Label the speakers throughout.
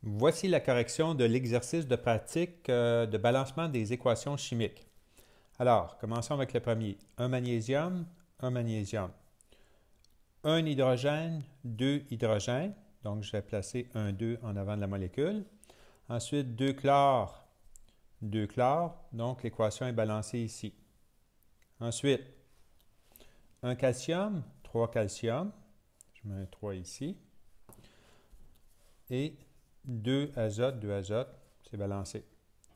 Speaker 1: Voici la correction de l'exercice de pratique de balancement des équations chimiques. Alors, commençons avec le premier. Un magnésium, un magnésium. Un hydrogène, deux hydrogènes. Donc, je vais placer un 2 en avant de la molécule. Ensuite, deux chlores, deux chlores. Donc, l'équation est balancée ici. Ensuite, un calcium, trois calcium. Je mets un 3 ici. Et deux azote, c'est balancé.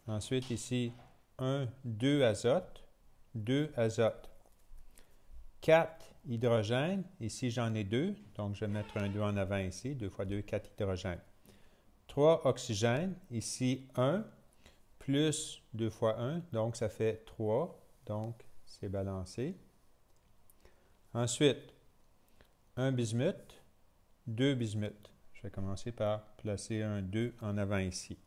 Speaker 1: Ensuite, ici, 1, 2 azote, 2 azote. 4 hydrogènes, ici j'en ai 2, donc je vais mettre un 2 en avant ici, 2 fois 2, 4 hydrogènes. 3 oxygènes, ici 1, plus 2 fois 1, donc ça fait 3, donc c'est balancé. Ensuite, un bismuth, 2 bismuth. Je vais commencer par placer un 2 en avant ici.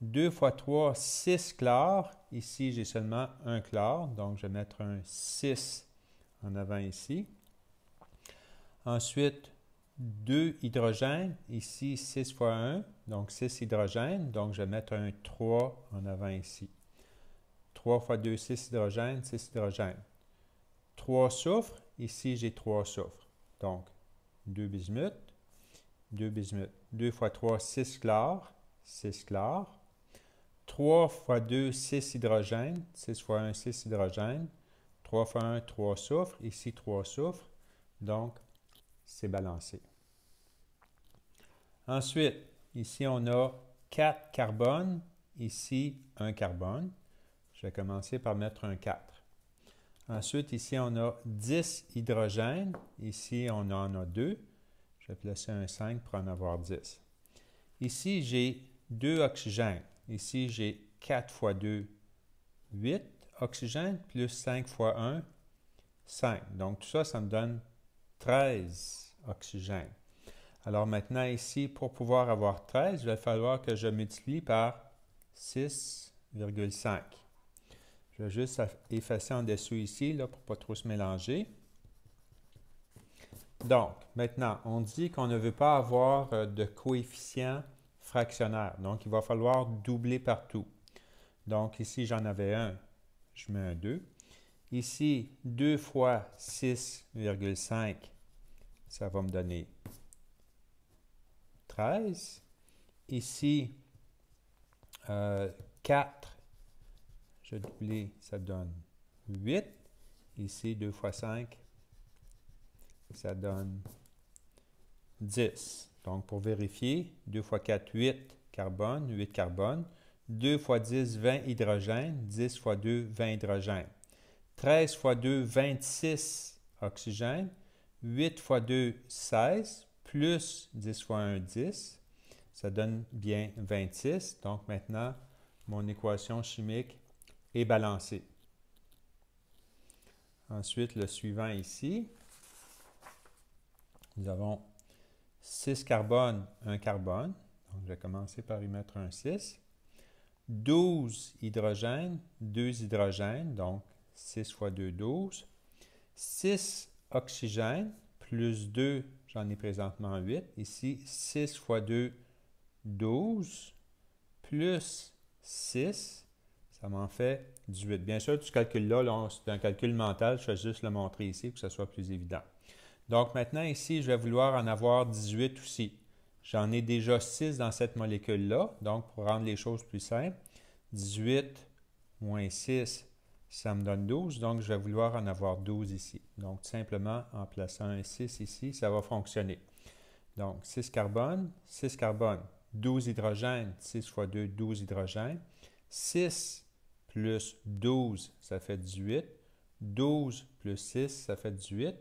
Speaker 1: 2 fois 3, 6 chlore. Ici, j'ai seulement un chlore, donc je vais mettre un 6 en avant ici. Ensuite, 2 hydrogènes. Ici, 6 fois 1, donc 6 hydrogènes, donc je vais mettre un 3 en avant ici. 3 fois 2, 6 hydrogènes, 6 hydrogènes. 3 soufre. Ici, j'ai 3 soufre. Donc, 2 bismuth. 2 bismuth. 2 fois 3, 6 chlore. 6 chlore. 3 fois 2, 6 hydrogènes. 6 fois 1, 6 hydrogènes. 3 fois 1, 3 soufre. Ici, 3 soufre. Donc, c'est balancé. Ensuite, ici, on a 4 carbones. Ici, 1 carbone. Je vais commencer par mettre un 4. Ensuite, ici, on a 10 hydrogènes. Ici, on en a 2. Je vais placer un 5 pour en avoir 10. Ici, j'ai 2 oxygènes. Ici, j'ai 4 fois 2, 8 oxygènes, plus 5 fois 1, 5. Donc, tout ça, ça me donne 13 oxygènes. Alors maintenant, ici, pour pouvoir avoir 13, il va falloir que je multiplie par 6,5. Je vais juste effacer en dessous ici, là, pour ne pas trop se mélanger. Donc, maintenant, on dit qu'on ne veut pas avoir de coefficient fractionnaire. Donc, il va falloir doubler partout. Donc, ici, j'en avais un. Je mets un 2. Ici, 2 fois 6,5, ça va me donner 13. Ici, 4, je double, ça donne 8. Ici, 2 fois 5, ça donne 10. Donc, pour vérifier, 2 fois 4, 8 carbone, 8 carbone. 2 fois 10, 20 hydrogène. 10 fois 2, 20 hydrogène. 13 fois 2, 26 oxygène. 8 fois 2, 16. Plus 10 fois 1, 10. Ça donne bien 26. Donc, maintenant, mon équation chimique est balancée. Ensuite, le suivant ici, nous avons 6 carbone, 1 carbone. Donc, je vais commencer par y mettre un 6. 12 hydrogènes, 2 hydrogènes, donc 6 fois 2, 12. 6 oxygènes, plus 2, j'en ai présentement 8. Ici, 6 fois 2, 12, plus 6, ça m'en fait 18. Bien sûr, tout ce calcul-là, c'est un calcul mental, je vais juste le montrer ici pour que ce soit plus évident. Donc maintenant, ici, je vais vouloir en avoir 18 aussi. J'en ai déjà 6 dans cette molécule-là, donc pour rendre les choses plus simples, 18 moins 6, ça me donne 12, donc je vais vouloir en avoir 12 ici. Donc simplement, en plaçant un 6 ici, ça va fonctionner. Donc 6 carbone, 12 hydrogènes, 6 fois 2, 12 hydrogènes. 6 plus 12, ça fait 18. 12 plus 6, ça fait 18.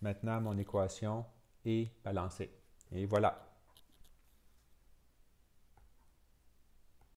Speaker 1: Maintenant, mon équation est balancée. Et voilà.